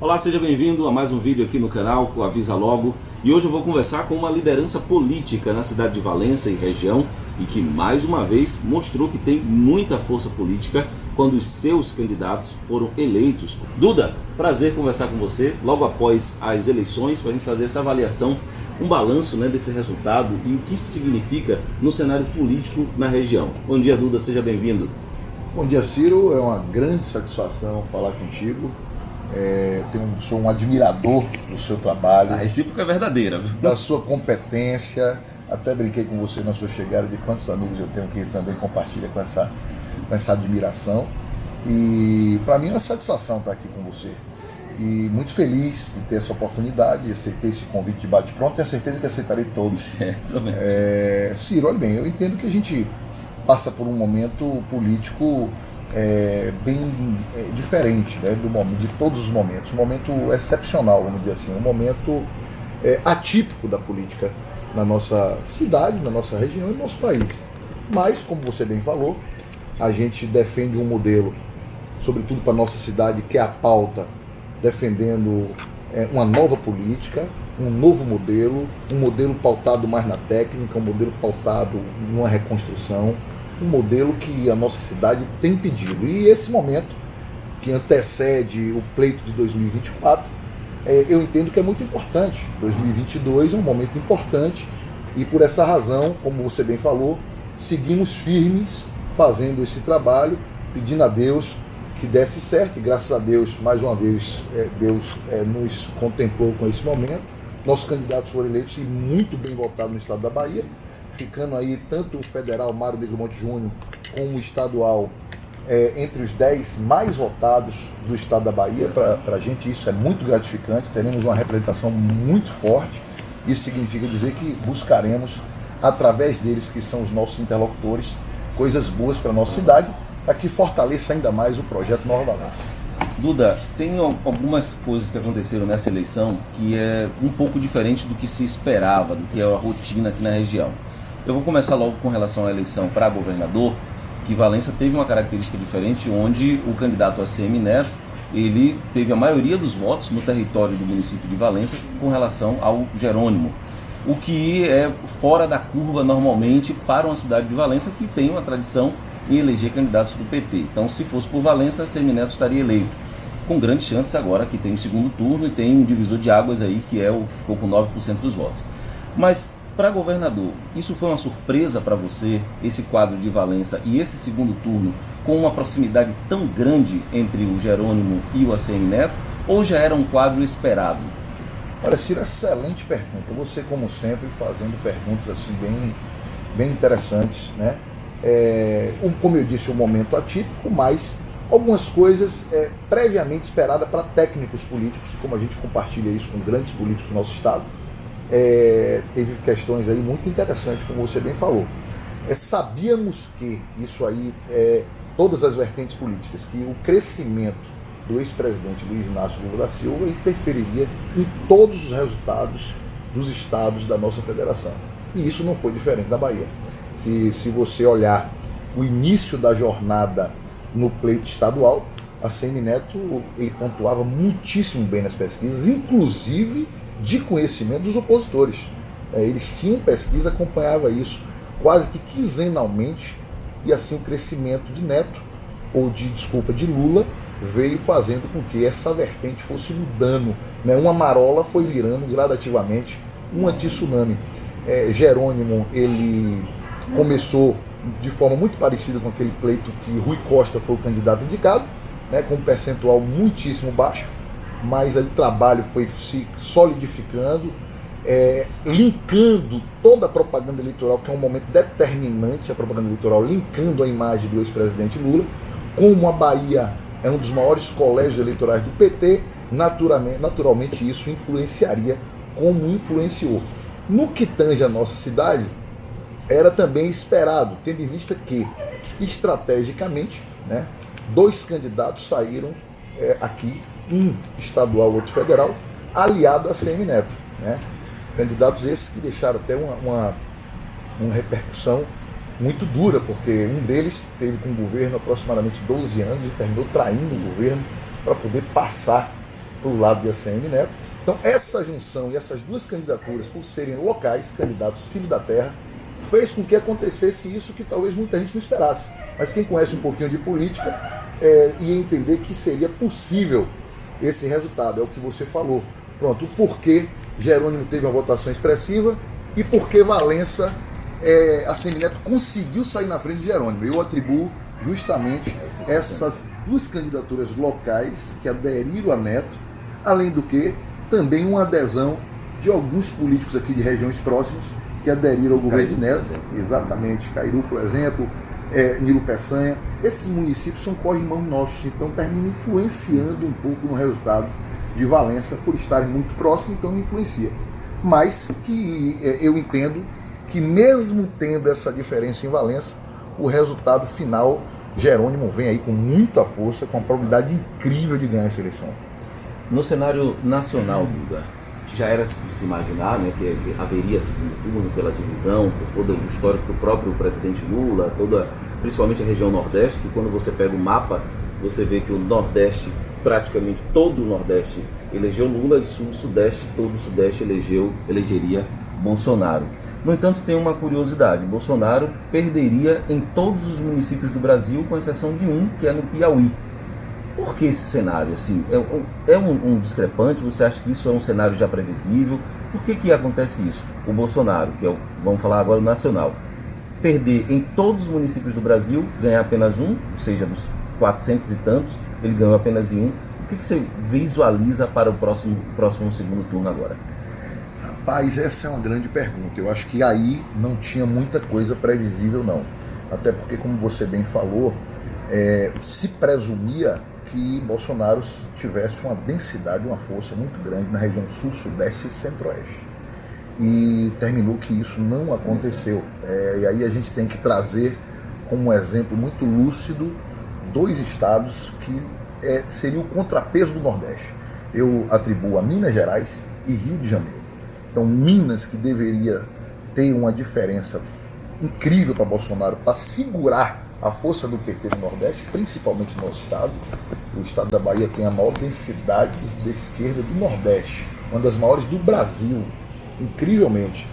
Olá, seja bem-vindo a mais um vídeo aqui no canal, o Avisa Logo. E hoje eu vou conversar com uma liderança política na cidade de Valença e região e que mais uma vez mostrou que tem muita força política quando os seus candidatos foram eleitos. Duda, prazer conversar com você logo após as eleições para a gente fazer essa avaliação, um balanço desse resultado e o que isso significa no cenário político na região. Bom dia, Duda, seja bem-vindo. Bom dia, Ciro. É uma grande satisfação falar contigo. Sou um admirador do seu trabalho. A recíproca é verdadeira, viu? Da sua competência. Até brinquei com você na sua chegada de quantos amigos eu tenho que também compartilha com essa admiração. E para mim é uma satisfação estar aqui com você. E muito feliz de ter essa oportunidade, aceitei esse convite de bate-pronto, tenho certeza que aceitarei todos. Certamente. Ciro, olha bem, eu entendo que a gente passa por um momento político bem diferente, né, de todos os momentos, um momento excepcional, vamos dizer assim, um momento atípico da política na nossa cidade, na nossa região e no nosso país. Mas, como você bem falou, a gente defende um modelo, sobretudo para a nossa cidade, que é a pauta, defendendo uma nova política, um novo modelo, um modelo pautado mais na técnica, um modelo pautado numa reconstrução, um modelo que a nossa cidade tem pedido. E esse momento, que antecede o pleito de 2024, eu entendo que é muito importante. 2022 é um momento importante e, por essa razão, como você bem falou, seguimos firmes fazendo esse trabalho, pedindo a Deus que desse certo, e graças a Deus, mais uma vez, Deus nos contemplou com esse momento. Nossos candidatos foram eleitos e muito bem votados no estado da Bahia, ficando aí tanto o federal Mário Negromonte Júnior como o estadual entre os 10 mais votados do estado da Bahia. Para a gente isso é muito gratificante, teremos uma representação muito forte. Isso significa dizer que buscaremos, através deles, que são os nossos interlocutores, coisas boas para a nossa cidade, para que fortaleça ainda mais o projeto Nova Valença. Duda, tem algumas coisas que aconteceram nessa eleição que é um pouco diferente do que se esperava, do que é a rotina aqui na região. Eu vou começar logo com relação à eleição para governador, que Valença teve uma característica diferente, onde o candidato ACM Neto, ele teve a maioria dos votos no território do município de Valença com relação ao Jerônimo, o que é fora da curva normalmente para uma cidade de Valença que tem uma tradição em eleger candidatos do PT. Então, se fosse por Valença, ACM Neto estaria eleito, com grande chance agora que tem o segundo turno e tem um divisor de águas aí, que é o que ficou com 9% dos votos. Mas, para governador, isso foi uma surpresa para você, esse quadro de Valença e esse segundo turno, com uma proximidade tão grande entre o Jerônimo e o ACM Neto, ou já era um quadro esperado? Olha, Ciro, excelente pergunta. Você, como sempre, fazendo perguntas assim bem interessantes, né? Como eu disse, um momento atípico, mas algumas coisas previamente esperadas para técnicos políticos, como a gente compartilha isso com grandes políticos do nosso estado. Teve questões aí muito interessantes, como você bem falou. Sabíamos que isso aí, todas as vertentes políticas, que o crescimento do ex-presidente Luiz Inácio Lula da Silva interferiria em todos os resultados dos estados da nossa federação. E isso não foi diferente da Bahia. Se você olhar o início da jornada no pleito estadual, a ACM Neto ele pontuava muitíssimo bem nas pesquisas, inclusive de conhecimento dos opositores. Eles tinham pesquisa, acompanhava isso quase que quinzenalmente, e assim o crescimento de Neto, de Lula, veio fazendo com que essa vertente fosse mudando, né? Uma marola foi virando gradativamente um anti-tsunami. Jerônimo, ele começou de forma muito parecida com aquele pleito que Rui Costa foi o candidato indicado, né, com um percentual muitíssimo baixo, mas o trabalho foi se solidificando, linkando toda a propaganda eleitoral, que é um momento determinante, a propaganda eleitoral, linkando a imagem do ex-presidente Lula. Como a Bahia é um dos maiores colégios eleitorais do PT, naturalmente isso influenciaria como influenciou. No que tange a nossa cidade, era também esperado, tendo em vista que, estrategicamente, né, 2 candidatos saíram aqui, um estadual, outro federal, aliado a ACM Neto, né? Candidatos esses que deixaram até uma repercussão muito dura, porque um deles teve com o governo aproximadamente 12 anos e terminou traindo o governo para poder passar para o lado de ACM Neto. Então essa junção e essas duas candidaturas, por serem locais, candidatos filho da terra, fez com que acontecesse isso que talvez muita gente não esperasse. Mas quem conhece um pouquinho de política ia entender que seria possível esse resultado. É o que você falou. Pronto, o porquê Jerônimo teve uma votação expressiva e porquê Valença, ACM Neto conseguiu sair na frente de Jerônimo. Eu atribuo justamente essas duas candidaturas locais que aderiram a Neto, além do que também uma adesão de alguns políticos aqui de regiões próximas que aderiram ao governo de Neto. Exatamente, Cairu, por exemplo, Nilo Peçanha. Esses municípios são corrimão nossos, então termina influenciando um pouco no resultado de Valença, por estarem muito próximos, então influencia. Mas que eu entendo que mesmo tendo essa diferença em Valença, o resultado final, Jerônimo vem aí com muita força, com uma probabilidade incrível de ganhar essa eleição. No cenário nacional, Duda, já era de se imaginar, né, que haveria segundo turno pela divisão, por todo o histórico do próprio presidente Lula, principalmente a região Nordeste, que quando você pega o mapa, você vê que o Nordeste, praticamente todo o Nordeste elegeu Lula, e Sul, Sudeste, todo o Sudeste elegeria Bolsonaro. No entanto, tem uma curiosidade: Bolsonaro perderia em todos os municípios do Brasil, com exceção de um, que é no Piauí. Por que esse cenário? Assim, é um discrepante? Você acha que isso é um cenário já previsível? Por que acontece isso? O Bolsonaro, vamos falar agora nacional, perder em todos os municípios do Brasil, ganhar apenas um, ou seja, dos 400 e tantos, ele ganhou apenas em um. O que você visualiza para o próximo segundo turno agora? Rapaz, essa é uma grande pergunta. Eu acho que aí não tinha muita coisa previsível, não. Até porque, como você bem falou, se presumia que Bolsonaro tivesse uma densidade, uma força muito grande na região sul, sudeste e centro-oeste. E terminou que isso não aconteceu. E aí a gente tem que trazer como um exemplo muito lúcido dois estados que seriam o contrapeso do Nordeste. Eu atribuo a Minas Gerais e Rio de Janeiro. Então Minas, que deveria ter uma diferença incrível para Bolsonaro, para segurar a força do PT no Nordeste, principalmente no nosso estado. O estado da Bahia tem a maior densidade de esquerda do Nordeste, uma das maiores do Brasil, incrivelmente.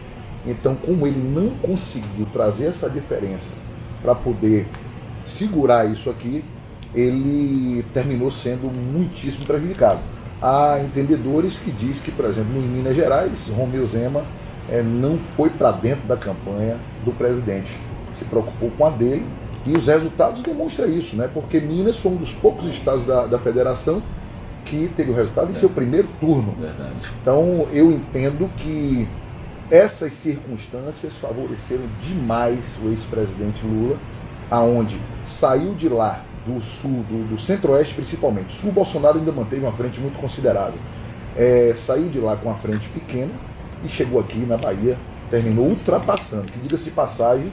Então, como ele não conseguiu trazer essa diferença para poder segurar isso aqui, ele terminou sendo muitíssimo prejudicado. Há entendedores que dizem que, por exemplo, em Minas Gerais, Romeu Zema não foi para dentro da campanha do presidente, se preocupou com a dele. E os resultados demonstram isso, né? Porque Minas foi um dos poucos estados da federação que teve o resultado em seu primeiro turno. Verdade. Então eu entendo que essas circunstâncias favoreceram demais o ex-presidente Lula, aonde saiu de lá, do sul, do centro-oeste principalmente. Sul, Bolsonaro ainda manteve uma frente muito considerável. Saiu de lá com uma frente pequena e chegou aqui na Bahia, terminou ultrapassando, que diga-se de passagem,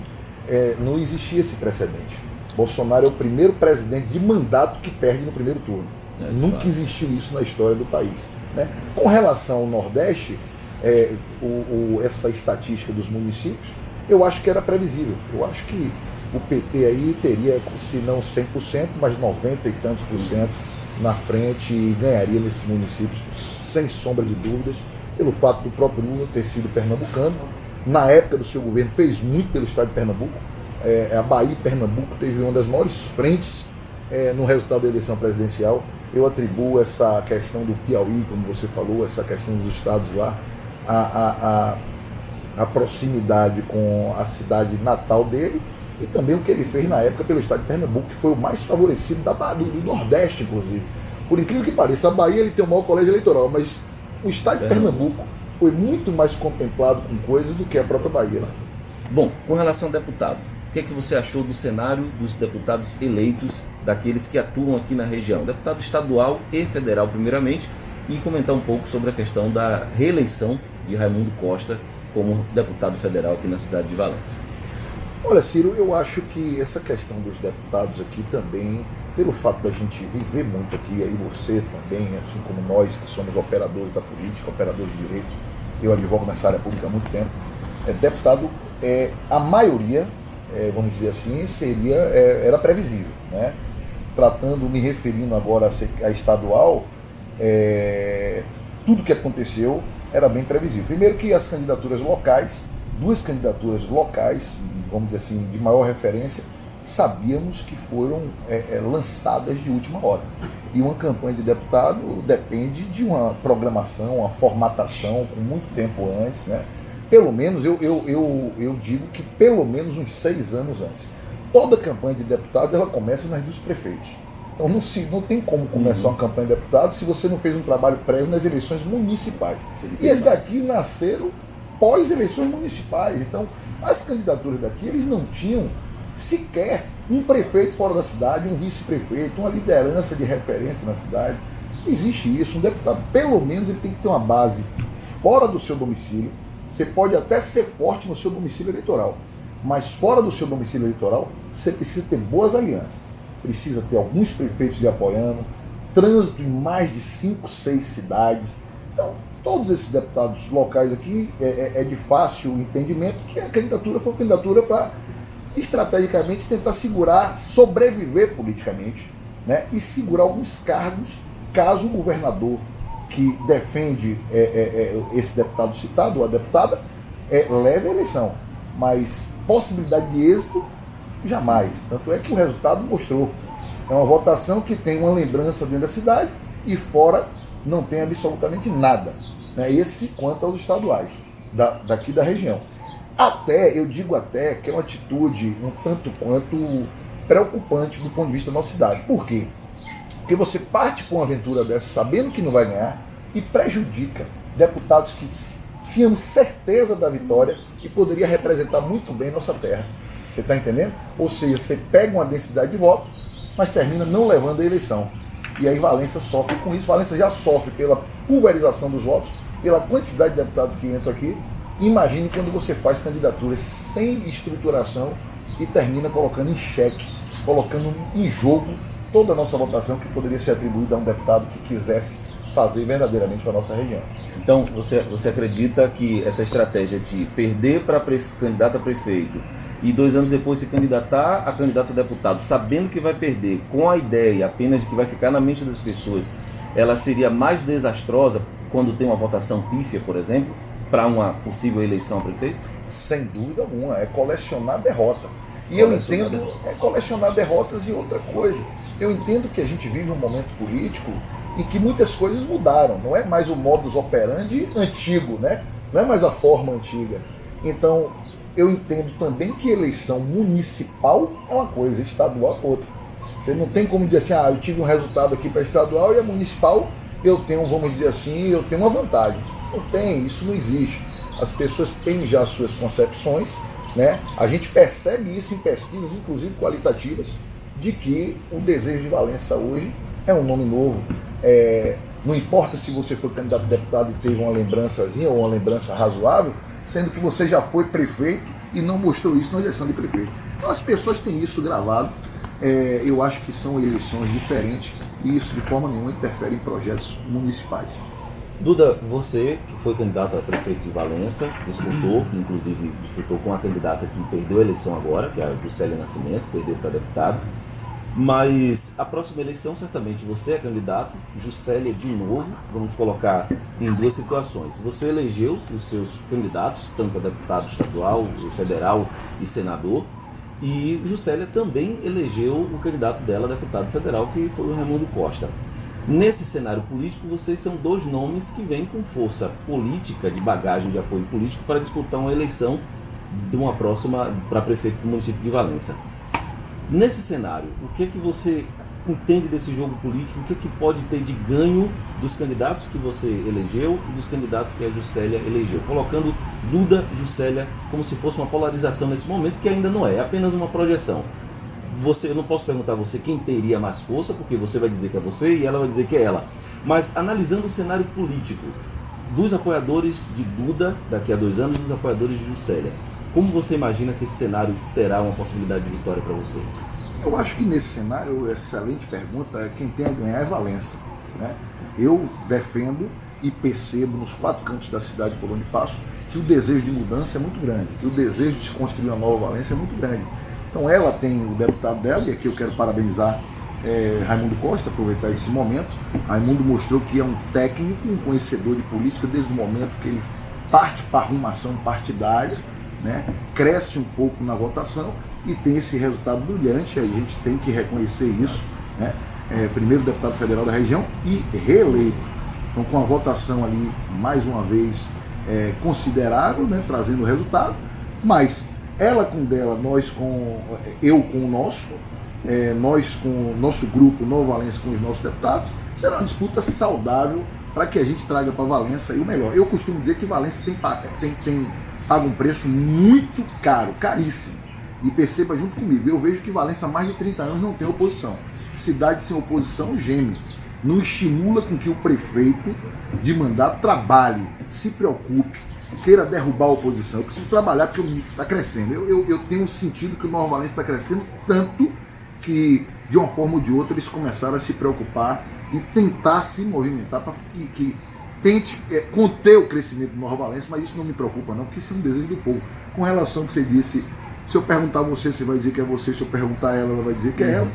não existia esse precedente. Bolsonaro é o primeiro presidente de mandato que perde no primeiro turno. Nunca existiu isso na história do país, né? Com relação ao Nordeste, essa estatística dos municípios, eu acho que era previsível. Eu acho que o PT aí teria, se não 100%, mas 90 e tantos por cento na frente e ganharia nesses municípios, sem sombra de dúvidas, pelo fato do próprio Lula ter sido pernambucano. Na época do seu governo, fez muito pelo estado de Pernambuco. A Bahia e Pernambuco teve uma das maiores frentes no resultado da eleição presidencial. Eu atribuo essa questão do Piauí, como você falou, essa questão dos estados lá, a proximidade com a cidade natal dele, e também o que ele fez na época pelo estado de Pernambuco, que foi o mais favorecido do Nordeste, inclusive. Por incrível que pareça, a Bahia ele tem o maior colégio eleitoral, mas o estado de Pernambuco foi muito mais contemplado com coisas do que a própria Bahia. Bom, com relação ao deputado, o que você achou do cenário dos deputados eleitos, daqueles que atuam aqui na região? Deputado estadual e federal, primeiramente, e comentar um pouco sobre a questão da reeleição de Raimundo Costa como deputado federal aqui na cidade de Valença. Olha, Ciro, eu acho que essa questão dos deputados aqui também, pelo fato da gente viver muito aqui, aí você também, assim como nós que somos operadores da política, operadores de direito, eu advogo nessa área pública há muito tempo, deputado, a maioria, vamos dizer assim, era previsível, né? Me referindo agora a estadual, tudo que aconteceu era bem previsível. Primeiro que as candidaturas locais, duas candidaturas locais, vamos dizer assim, de maior referência, sabíamos que foram lançadas de última hora. E uma campanha de deputado depende de uma programação, uma formatação com muito tempo antes, né? Pelo menos, eu digo que pelo menos uns 6 anos antes. Toda campanha de deputado ela começa nas dos prefeitos. Então não tem como começar uma campanha de deputado se você não fez um trabalho prévio nas eleições municipais. E eles daqui nasceram pós-eleições municipais. Então, as candidaturas daqui, eles não tinham sequer um prefeito fora da cidade, um vice-prefeito, uma liderança de referência na cidade. Existe isso. Um deputado, pelo menos, ele tem que ter uma base fora do seu domicílio. Você pode até ser forte no seu domicílio eleitoral, mas fora do seu domicílio eleitoral, você precisa ter boas alianças. Precisa ter alguns prefeitos lhe apoiando, trânsito em mais de 5, 6 cidades. Então, todos esses deputados locais aqui, é de fácil entendimento que a candidatura foi uma candidatura para, estrategicamente, tentar segurar, sobreviver politicamente, né? E segurar alguns cargos, caso o governador que defende esse deputado citado, ou a deputada, leve a eleição. Mas possibilidade de êxito, jamais. Tanto é que o resultado mostrou. É uma votação que tem uma lembrança dentro da cidade e fora não tem absolutamente nada. Né? Esse quanto aos estaduais, daqui da região. Eu digo até que é uma atitude um tanto quanto preocupante do ponto de vista da nossa cidade. Por quê? Porque você parte para uma aventura dessa sabendo que não vai ganhar e prejudica deputados que tínhamos certeza da vitória e poderia representar muito bem nossa terra. Você está entendendo? Ou seja, você pega uma densidade de votos, mas termina não levando a eleição. E aí Valença sofre com isso. Valença já sofre pela pulverização dos votos, pela quantidade de deputados que entram aqui. Imagine quando você faz candidaturas sem estruturação e termina colocando em xeque, colocando em jogo toda a nossa votação que poderia ser atribuída a um deputado que quisesse fazer verdadeiramente para a nossa região. Então, você acredita que essa estratégia de perder para candidato a prefeito e 2 anos depois se candidatar a candidato a deputado, sabendo que vai perder, com a ideia apenas de que vai ficar na mente das pessoas, ela seria mais desastrosa quando tem uma votação pífia, por exemplo, para uma possível eleição a prefeito? Sem dúvida alguma, é colecionar derrota. E eu entendo, colecionar derrotas e outra coisa. Eu entendo que a gente vive um momento político em que muitas coisas mudaram. Não é mais o modus operandi antigo, né? Não é mais a forma antiga. Então, eu entendo também que eleição municipal é uma coisa, estadual é outra. Você não tem como dizer assim, eu tive um resultado aqui para estadual e a municipal eu tenho, vamos dizer assim, eu tenho uma vantagem. Não tem, isso não existe. As pessoas têm já as suas concepções, né? A gente percebe isso em pesquisas, inclusive qualitativas, de que o Desejo de Valença hoje é um nome novo. Não importa se você foi candidato a deputado e teve uma lembrançazinha ou uma lembrança razoável, sendo que você já foi prefeito e não mostrou isso na gestão de prefeito. Então as pessoas têm isso gravado. Eu acho que são eleições diferentes e isso de forma nenhuma interfere em projetos municipais. Duda, você que foi candidato a prefeito de Valença, inclusive disputou com a candidata que perdeu a eleição agora, que é a Juscelia Nascimento, perdeu para deputado, mas a próxima eleição certamente você é candidato, Juscelia de novo, vamos colocar em 2 situações. Você elegeu os seus candidatos, tanto a deputado estadual, federal e senador, e Juscelia também elegeu o candidato dela, deputado federal, que foi o Raimundo Costa. Nesse cenário político, vocês são 2 nomes que vêm com força política, de bagagem de apoio político, para disputar uma eleição de uma próxima para prefeito do município de Valença. Nesse cenário, o que você entende desse jogo político? O que pode ter de ganho dos candidatos que você elegeu e dos candidatos que a Juscelia elegeu? Colocando Duda e Juscelia como se fosse uma polarização nesse momento, que ainda não é apenas uma projeção. Eu não posso perguntar a você quem teria mais força, porque você vai dizer que é você e ela vai dizer que é ela. Mas analisando o cenário político dos apoiadores de Duda daqui a 2 anos e dos apoiadores de Juscelia, como você imagina que esse cenário terá uma possibilidade de vitória para você? Eu acho que nesse cenário, excelente pergunta, quem tem a ganhar é Valença. Né? Eu defendo e percebo nos 4 cantos da cidade por onde passo que o desejo de mudança é muito grande, que o desejo de se construir uma nova Valença é muito grande. Então ela tem o deputado dela, e aqui eu quero parabenizar Raimundo Costa, aproveitar esse momento. Raimundo mostrou que é um técnico, um conhecedor de política desde o momento que ele parte para a arrumação partidária, né? Cresce um pouco na votação e tem esse resultado brilhante. A gente tem que reconhecer isso, né? Primeiro deputado federal da região e reeleito. Então, com a votação ali, mais uma vez, considerável, né? Trazendo o resultado, mas ela com dela, eu com o nosso, nós com o nosso grupo, Nova Valença com os nossos deputados, será uma disputa saudável para que a gente traga para Valença e o melhor. Eu costumo dizer que Valença tem paga um preço muito caro, caríssimo. E perceba junto comigo, eu vejo que Valença há mais de 30 anos não tem oposição. Cidade sem oposição geme. Não estimula com que o prefeito de mandato trabalhe, se preocupe, queira derrubar a oposição. Eu preciso trabalhar porque o mundo está crescendo. Eu tenho sentido que o Nova Valença está crescendo tanto que, de uma forma ou de outra, eles começaram a se preocupar e tentar se movimentar para que tente conter o crescimento do Nova Valença, mas isso não me preocupa não, porque isso é um desejo do povo. Com relação ao que você disse, se eu perguntar a você, você vai dizer que é você, se eu perguntar a ela, ela vai dizer que é ela.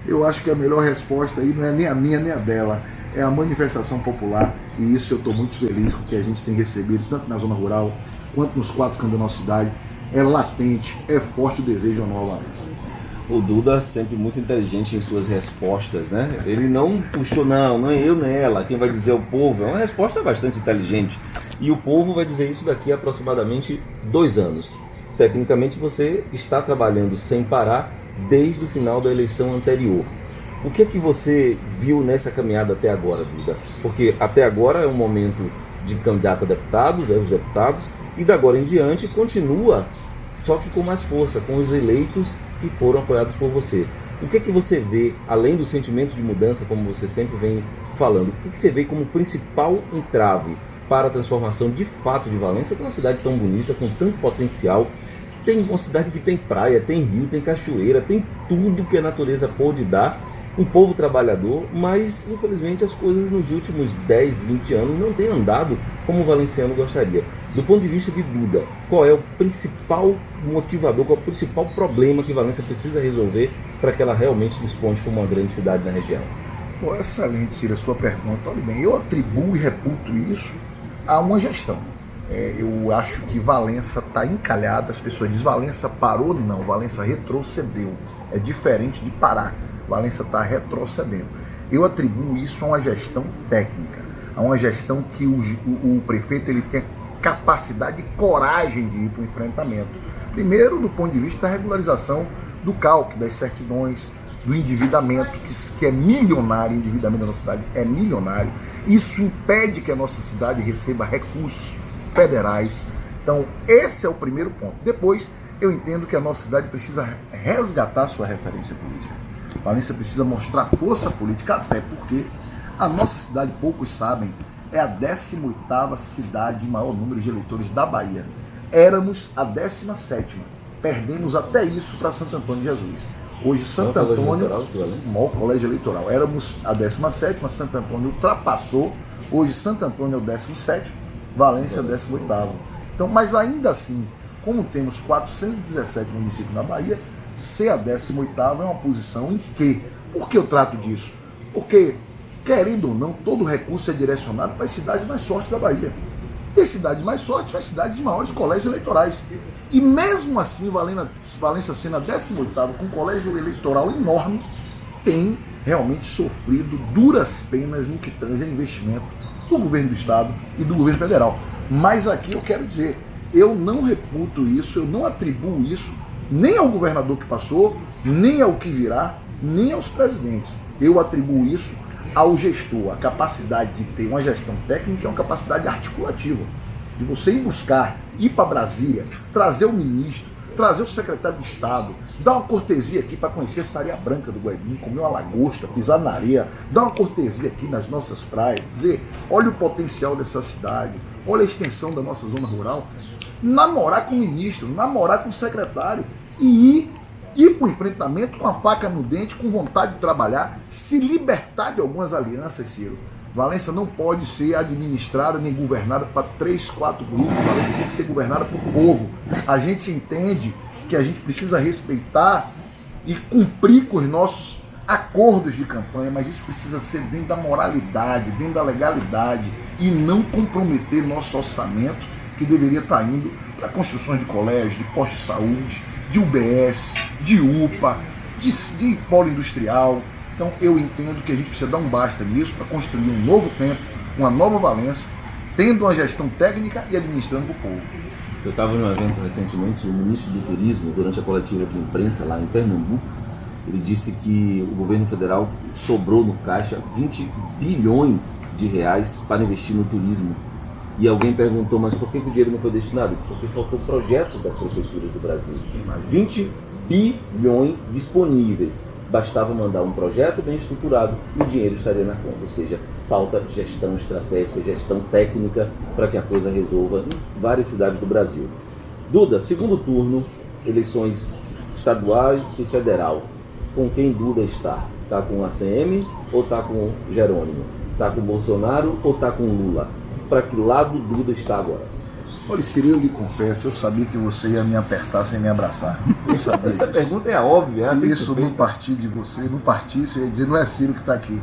Eu acho que a melhor resposta aí não é nem a minha nem a dela, é a manifestação popular, e isso eu estou muito feliz com o que a gente tem recebido, tanto na zona rural, quanto nos 4 cantos da nossa cidade. É latente, é forte o desejo da Nova Valença. O Duda sempre muito inteligente em suas respostas, né? Ele não puxou, não é eu nem ela, quem vai dizer é o povo. É uma resposta bastante inteligente. E o povo vai dizer isso daqui a aproximadamente 2 anos. Tecnicamente você está trabalhando sem parar desde o final da eleição anterior. O que é que você viu nessa caminhada até agora, Duda? Porque até agora é um momento de candidato a deputado, os deputados, e da agora em diante continua, só que com mais força, com os eleitos que foram apoiados por você. O que é que você vê, além do sentimento de mudança, como você sempre vem falando, o que você vê como principal entrave para a transformação de fato de Valença, que é uma cidade tão bonita, com tanto potencial? Tem uma cidade que tem praia, tem rio, tem cachoeira, tem tudo que a natureza pode dar, um povo trabalhador, mas infelizmente as coisas nos últimos 10, 20 anos não têm andado como o valenciano gostaria. Do ponto de vista de Duda, qual é o principal motivador, qual é o principal problema que Valença precisa resolver para que ela realmente desponte como uma grande cidade na região? Pô, excelente, Ciro, a sua pergunta. Olha bem, eu atribuo e reputo isso a uma gestão. Eu acho que Valença está encalhada, as pessoas dizem Valença parou, não, Valença retrocedeu. É diferente de parar, Valença está retrocedendo. Eu atribuo isso a uma gestão técnica, a uma gestão que o prefeito ele tem capacidade e coragem de ir para o enfrentamento. Primeiro, do ponto de vista da regularização do CALC, das certidões, do endividamento, que é milionário, o endividamento da nossa cidade é milionário. Isso impede que a nossa cidade receba recursos federais. Então, esse é o primeiro ponto. Depois, eu entendo que a nossa cidade precisa resgatar sua referência política. Valença precisa mostrar força política, até porque a nossa cidade, poucos sabem, é a 18ª cidade de maior número de eleitores da Bahia. Éramos a 17ª. Perdemos até isso para Santo Antônio de Jesus. Hoje, Santo Antônio, o maior colégio eleitoral. Éramos a 17ª, Santo Antônio ultrapassou. Hoje, Santo Antônio é o 17º, Valença é o 18º. Então, mas ainda assim, como temos 417 municípios na Bahia, ser a 18ª é uma posição em que? Por que eu trato disso? Porque, querendo ou não, todo recurso é direcionado para as cidades mais fortes da Bahia. E as cidades mais fortes são as cidades de maiores colégios eleitorais. E mesmo assim, Valença sendo a 18ª, com um colégio eleitoral enorme, tem realmente sofrido duras penas no que tange a investimento do governo do Estado e do governo federal. Mas aqui eu quero dizer, eu não reputo isso, eu não atribuo isso nem ao governador que passou, nem ao que virá, nem aos presidentes. Eu atribuo isso ao gestor, a capacidade de ter uma gestão técnica é uma capacidade articulativa, de você ir buscar, ir para Brasília, trazer o ministro, trazer o secretário de Estado, dar uma cortesia aqui para conhecer essa areia branca do Guaibim, comer uma lagosta, pisar na areia, dar uma cortesia aqui nas nossas praias, dizer, olha o potencial dessa cidade, olha a extensão da nossa zona rural, namorar com o ministro, namorar com o secretário e ir para o enfrentamento com a faca no dente, com vontade de trabalhar, se libertar de algumas alianças, Ciro. Valença não pode ser administrada nem governada para 3, 4 grupos. Valença tem que ser governada por povo. A gente entende que a gente precisa respeitar e cumprir com os nossos acordos de campanha, mas isso precisa ser dentro da moralidade, dentro da legalidade e não comprometer nosso orçamento, que deveria estar indo para construções de colégios, de postos de saúde, de UBS, de UPA, de polo industrial. Então eu entendo que a gente precisa dar um basta nisso para construir um novo tempo, uma nova Valença, tendo uma gestão técnica e administrando para o povo. Eu estava em um evento recentemente, o ministro do Turismo, durante a coletiva de imprensa lá em Pernambuco, ele disse que o governo federal sobrou no caixa 20 bilhões de reais para investir no turismo. E alguém perguntou, mas por que o dinheiro não foi destinado? Porque faltou projetos das prefeituras do Brasil. 20 bilhões disponíveis. Bastava mandar um projeto bem estruturado e o dinheiro estaria na conta. Ou seja, falta gestão estratégica, gestão técnica para que a coisa resolva em várias cidades do Brasil. Duda, segundo turno, eleições estaduais e federal. Com quem Duda está? Está com a ACM ou está com Jerônimo? Está com Bolsonaro ou está com Lula? Para que lado Duda está agora? Olha, Ciro, eu lhe confesso, eu sabia que você ia me apertar sem me abraçar. Eu sabia. Essa pergunta é óbvia. Se isso não partir de você, não partisse, eu ia dizer, não é Ciro que está aqui.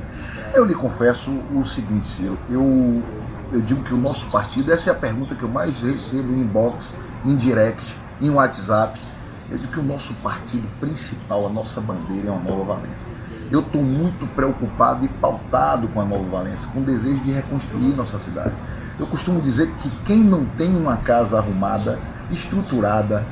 Eu lhe confesso o seguinte, Ciro, eu digo que o nosso partido, essa é a pergunta que eu mais recebo em inbox, em direct, em WhatsApp. Eu digo que o nosso partido principal, a nossa bandeira é uma Nova Valença. Eu estou muito preocupado e pautado com a Nova Valença, com o desejo de reconstruir nossa cidade. Eu costumo dizer que quem não tem uma casa arrumada, estruturada,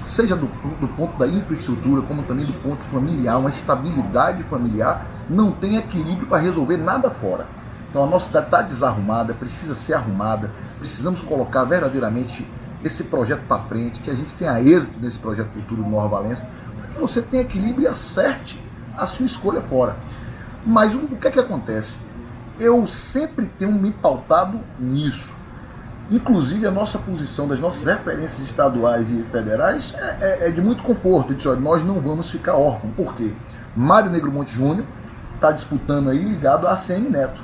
seja do ponto da infraestrutura, como também do ponto familiar, uma estabilidade familiar, não tem equilíbrio para resolver nada fora. Então a nossa cidade está desarrumada, precisa ser arrumada, precisamos colocar verdadeiramente esse projeto para frente, que a gente tenha êxito nesse projeto futuro do Nova Valença, para que você tenha equilíbrio e acerte a sua escolha fora. Mas o que é que acontece? Eu sempre tenho me pautado nisso. Inclusive a nossa posição das nossas referências estaduais e federais é de muito conforto. Eu disse, olha, nós não vamos ficar órfãos. Por quê? Mário Negromonte Júnior está disputando aí ligado a ACM Neto.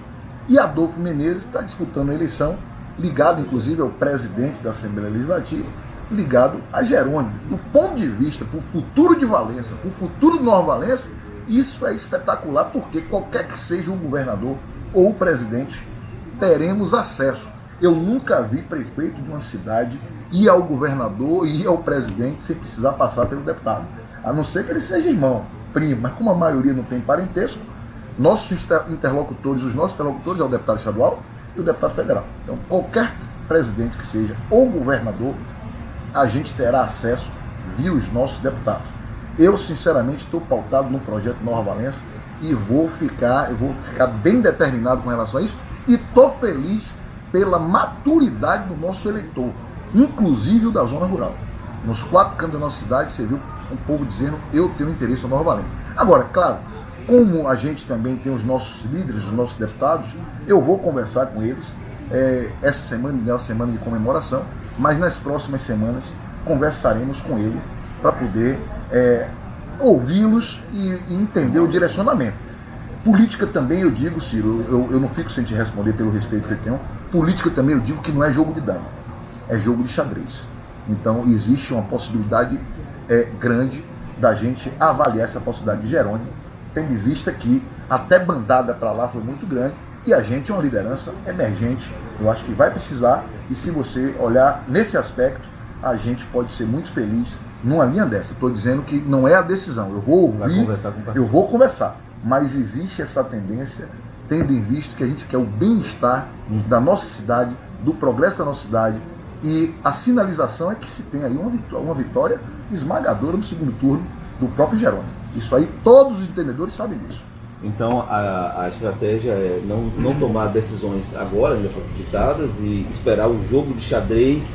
E Adolfo Menezes está disputando a eleição ligado inclusive ao presidente da Assembleia Legislativa, ligado a Jerônimo. Do ponto de vista, para o futuro de Valença, para o futuro de Nova Valença, isso é espetacular, porque qualquer que seja o governador ou o presidente, teremos acesso. Eu nunca vi prefeito de uma cidade ir ao governador e ir ao presidente sem precisar passar pelo deputado. A não ser que ele seja irmão, primo, mas como a maioria não tem parentesco, nossos interlocutores é o deputado estadual e o deputado federal. Então, qualquer presidente que seja ou governador, a gente terá acesso via os nossos deputados. Eu, sinceramente, estou pautado no projeto Nova Valença e vou ficar bem determinado com relação a isso e estou feliz pela maturidade do nosso eleitor, inclusive o da zona rural. Nos 4 cantos da nossa cidade, você viu o povo dizendo, eu tenho interesse na Nova Valença. Agora, claro, como a gente também tem os nossos líderes, os nossos deputados, eu vou conversar com eles. Essa semana é uma semana de comemoração, mas nas próximas semanas conversaremos com eles para poder ouvi-los e entender o direcionamento. Política também, eu digo, Ciro, eu não fico sem te responder pelo respeito que eu tenho, política também eu digo que não é jogo de dama, é jogo de xadrez. Então existe uma possibilidade grande da gente avaliar essa possibilidade de Jerônimo, tendo em vista que até bandada para lá foi muito grande e a gente é uma liderança emergente. Eu acho que vai precisar, e se você olhar nesse aspecto, a gente pode ser muito feliz numa linha dessa. Estou dizendo que não é a decisão, eu vou ouvir, eu vou conversar, mas existe essa tendência, tendo em vista que a gente quer o bem-estar da nossa cidade, do progresso da nossa cidade, e a sinalização é que se tem aí uma vitória esmagadora no segundo turno do próprio Jerônimo. Isso aí todos os entendedores sabem disso. Então a estratégia é não tomar decisões agora, ainda precipitadas, e esperar o jogo de xadrez,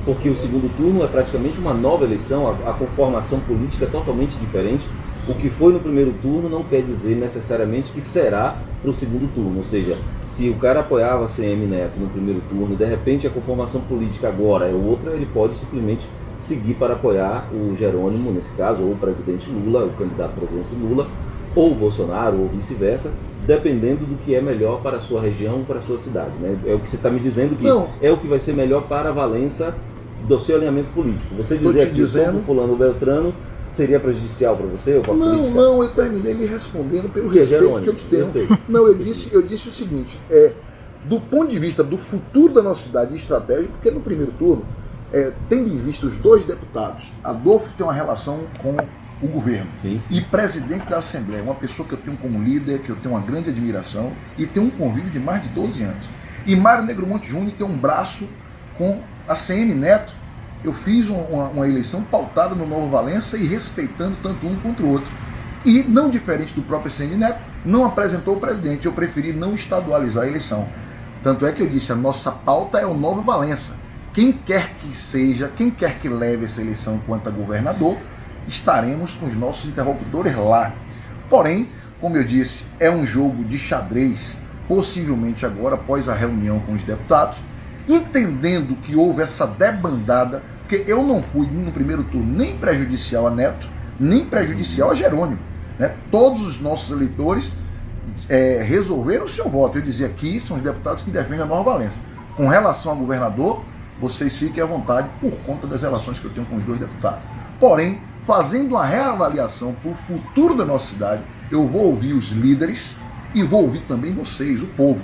porque o segundo turno é praticamente uma nova eleição, a conformação política é totalmente diferente. O que foi no primeiro turno não quer dizer necessariamente que será para o segundo turno. Ou seja, se o cara apoiava a CM Neto no primeiro turno, de repente a conformação política agora é outra, ele pode simplesmente seguir para apoiar o Jerônimo, nesse caso, ou o presidente Lula, o candidato à presidência Lula, ou o Bolsonaro, ou vice-versa, dependendo do que é melhor para a sua região, para a sua cidade. Né? É o que você está me dizendo que é o que vai ser melhor para a Valença do seu alinhamento político. Você dizer aqui, fulano Beltrano, seria prejudicial para você? Não, eu terminei lhe respondendo pelo respeito Jerônimo, que eu te tenho. eu sei. Não, eu disse o seguinte, do ponto de vista do futuro da nossa cidade e estratégia, porque no primeiro turno, tendo em vista os dois deputados, Adolfo tem uma relação com o governo. Sim. E presidente da Assembleia, uma pessoa que eu tenho como líder, que eu tenho uma grande admiração e tem um convívio de mais de 12 anos. E Mário Negromonte Júnior tem um braço com a CN Neto. Eu fiz uma eleição pautada no Novo Valença e respeitando tanto um quanto o outro. E, não diferente do próprio CN Neto, não apresentou o presidente. Eu preferi não estadualizar a eleição. Tanto é que eu disse, a nossa pauta é o Novo Valença. Quem quer que seja, quem quer que leve essa eleição quanto a governador, estaremos com os nossos interlocutores lá. Porém, como eu disse, é um jogo de xadrez, possivelmente agora, após a reunião com os deputados, entendendo que houve essa debandada, porque eu não fui no primeiro turno nem prejudicial a Neto, nem prejudicial a Jerônimo. Né? Todos os nossos eleitores resolveram o seu voto. Eu dizia aqui, são os deputados que defendem a Nova Valença. Com relação ao governador, vocês fiquem à vontade por conta das relações que eu tenho com os dois deputados. Porém, fazendo uma reavaliação para o futuro da nossa cidade, eu vou ouvir os líderes e vou ouvir também vocês, o povo.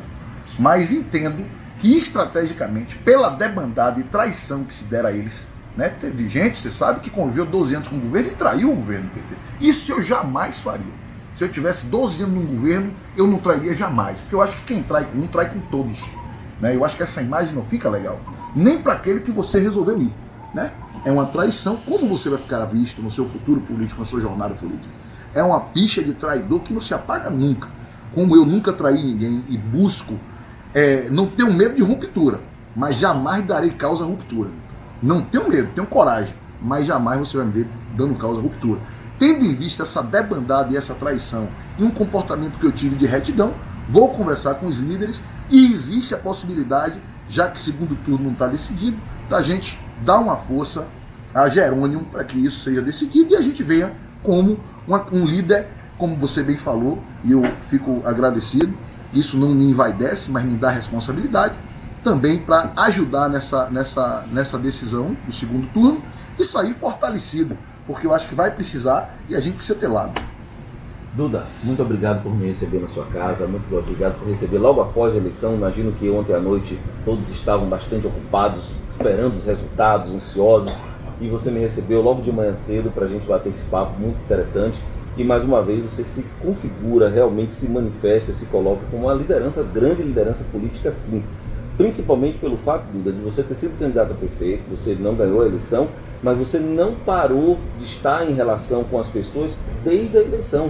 Mas entendo que estrategicamente, pela debandada e traição que se der a eles, né, teve gente, você sabe, que conviveu 12 anos com o governo e traiu o governo do PT. Isso eu jamais faria. Se eu tivesse 12 anos no governo, eu não trairia jamais. Porque eu acho que quem trai com um, trai com todos. Né? Eu acho que essa imagem não fica legal. Nem para aquele que você resolveu ir. Né? É uma traição. Como você vai ficar visto no seu futuro político, na sua jornada política? É uma picha de traidor que não se apaga nunca. Como eu nunca traí ninguém e busco, não tenho medo de ruptura, mas jamais darei causa à ruptura. Não tenho medo, tenho coragem, mas jamais você vai me ver dando causa à ruptura. Tendo em vista essa debandada e essa traição e um comportamento que eu tive de retidão, vou conversar com os líderes e existe a possibilidade, já que o segundo turno não está decidido, da gente dar uma força a Jerônimo para que isso seja decidido e a gente venha como um líder, como você bem falou, e eu fico agradecido. Isso não me envaidece, mas me dá responsabilidade também para ajudar nessa decisão do segundo turno e sair fortalecido, porque eu acho que vai precisar e a gente precisa ter lado. Duda, muito obrigado por me receber na sua casa, muito obrigado por receber logo após a eleição. Imagino que ontem à noite todos estavam bastante ocupados, esperando os resultados, ansiosos, e você me recebeu logo de manhã cedo para a gente bater esse papo muito interessante. E mais uma vez você se configura, realmente se manifesta, se coloca como uma liderança, grande liderança política, sim. Principalmente pelo fato, Duda, de você ter sido candidato a prefeito, você não ganhou a eleição, mas você não parou de estar em relação com as pessoas desde a eleição.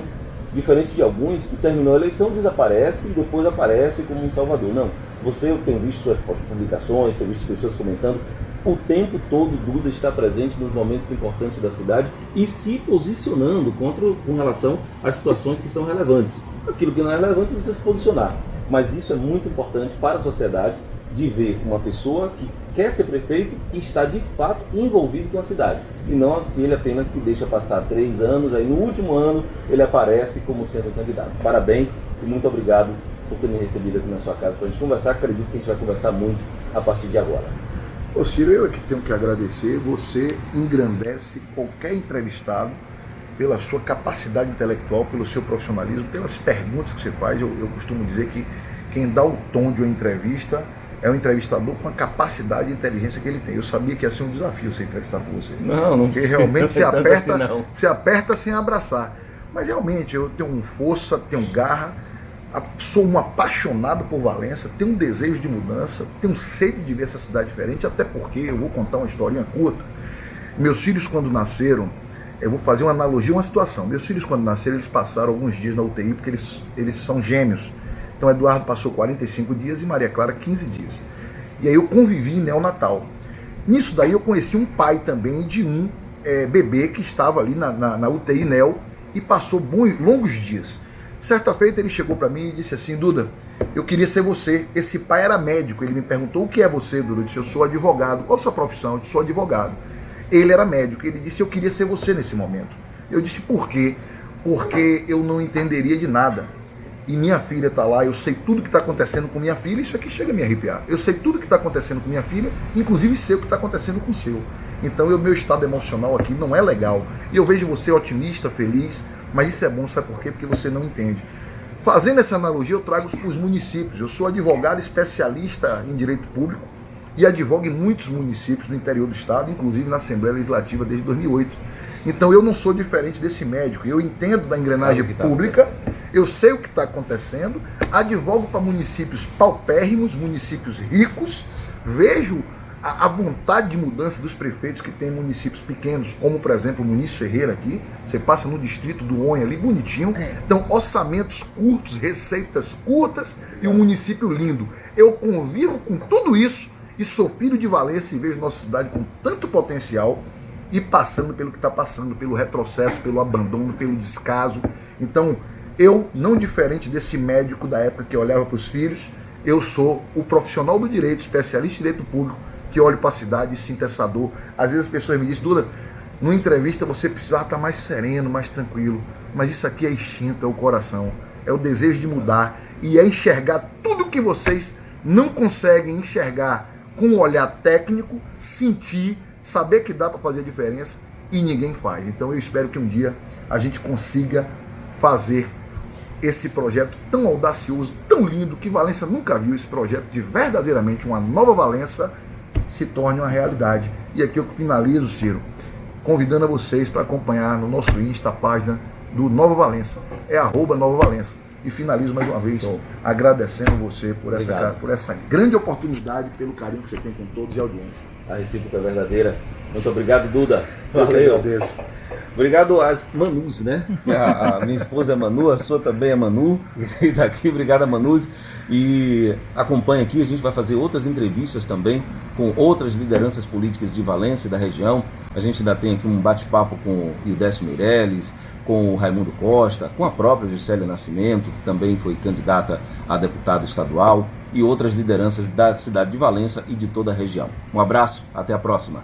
Diferente de alguns que terminou a eleição, desaparece e depois aparece como um salvador. Não, eu tenho visto suas publicações, tenho visto pessoas comentando. O tempo todo Duda está presente nos momentos importantes da cidade e se posicionando com relação às situações que são relevantes. Aquilo que não é relevante você se posicionar. Mas isso é muito importante para a sociedade, de ver uma pessoa que quer ser prefeito e está de fato envolvido com a cidade. E não aquele apenas que deixa passar 3 anos, aí no último ano ele aparece como sendo candidato. Parabéns e muito obrigado por ter me recebido aqui na sua casa para a gente conversar. Acredito que a gente vai conversar muito a partir de agora. Ô Ciro, eu é que tenho que agradecer. Você engrandece qualquer entrevistado pela sua capacidade intelectual, pelo seu profissionalismo, pelas perguntas que você faz. Eu costumo dizer que quem dá o tom de uma entrevista é um entrevistador com a capacidade e inteligência que ele tem. Eu sabia que ia ser um desafio ser entrevistado por você. Não porque realmente se aperta, assim, não. se aperta sem abraçar. Mas realmente eu tenho força, tenho garra, sou um apaixonado por Valença, tenho um desejo de mudança, tenho sede de ver essa cidade diferente, até porque eu vou contar uma historinha curta. Meus filhos, quando nasceram, eu vou fazer uma analogia, uma situação. Meus filhos, quando nasceram, eles passaram alguns dias na UTI, porque eles são gêmeos. Então, Eduardo passou 45 dias e Maria Clara 15 dias. E aí eu convivi em neonatal. Nisso daí eu conheci um pai também de um bebê que estava ali na UTI neo e passou longos dias. Certa feita ele chegou para mim e disse assim: Duda, eu queria ser você. Esse pai era médico, ele me perguntou: o que é você, Duda? Eu disse: eu sou advogado. Qual a sua profissão? Eu disse: sou advogado. Ele era médico, ele disse: eu queria ser você nesse momento. Eu disse: por quê? Porque eu não entenderia de nada. E minha filha está lá, eu sei tudo que está acontecendo com minha filha, isso aqui chega a me arrepiar. Eu sei tudo que está acontecendo com minha filha, inclusive sei o que está acontecendo com o seu. Então o meu estado emocional aqui não é legal. E eu vejo você otimista, feliz, mas isso é bom, sabe por quê? Porque você não entende. Fazendo essa analogia, eu trago para os municípios. Eu sou advogado especialista em direito público e advogo em muitos municípios no interior do estado, inclusive na Assembleia Legislativa desde 2008. Então eu não sou diferente desse médico. Eu entendo da engrenagem pública, eu sei o que está acontecendo, advogo para municípios paupérrimos, municípios ricos, vejo a vontade de mudança dos prefeitos que tem em municípios pequenos, como por exemplo o Muniz Ferreira aqui, você passa no distrito do Onha ali, bonitinho, então orçamentos curtos, receitas curtas e um município lindo. Eu convivo com tudo isso e sou filho de Valença e vejo nossa cidade com tanto potencial e passando pelo que está passando, pelo retrocesso, pelo abandono, pelo descaso. Então, eu, não diferente desse médico da época que olhava para os filhos, eu sou o profissional do direito, especialista em direito público, que olho para a cidade e sinto essa dor. Às vezes as pessoas me dizem, Duda, numa entrevista você precisava estar mais sereno, mais tranquilo. Mas isso aqui é instinto, é o coração, é o desejo de mudar e é enxergar tudo que vocês não conseguem enxergar com um olhar técnico, sentir, saber que dá para fazer a diferença e ninguém faz. Então eu espero que um dia a gente consiga fazer esse projeto tão audacioso, tão lindo, que Valença nunca viu, esse projeto de verdadeiramente uma nova Valença se torne uma realidade. E aqui eu finalizo, Ciro, convidando a vocês para acompanhar no nosso Insta a página do Nova Valença, é @Nova Valença. E finalizo mais uma vez agradecendo você por essa grande oportunidade, pelo carinho que você tem com todos e a audiência. A recíproca é verdadeira. Muito obrigado, Duda. Valeu. Obrigado às Manus, né? A minha esposa é Manu, a sua também é Manu. E daqui, obrigado a Manus. E acompanha aqui, a gente vai fazer outras entrevistas também com outras lideranças políticas de Valença e da região. A gente ainda tem aqui um bate-papo com o Ildécio Meirelles, com o Raimundo Costa, com a própria Juscelia Nascimento, que também foi candidata a deputada estadual, e outras lideranças da cidade de Valença e de toda a região. Um abraço, até a próxima.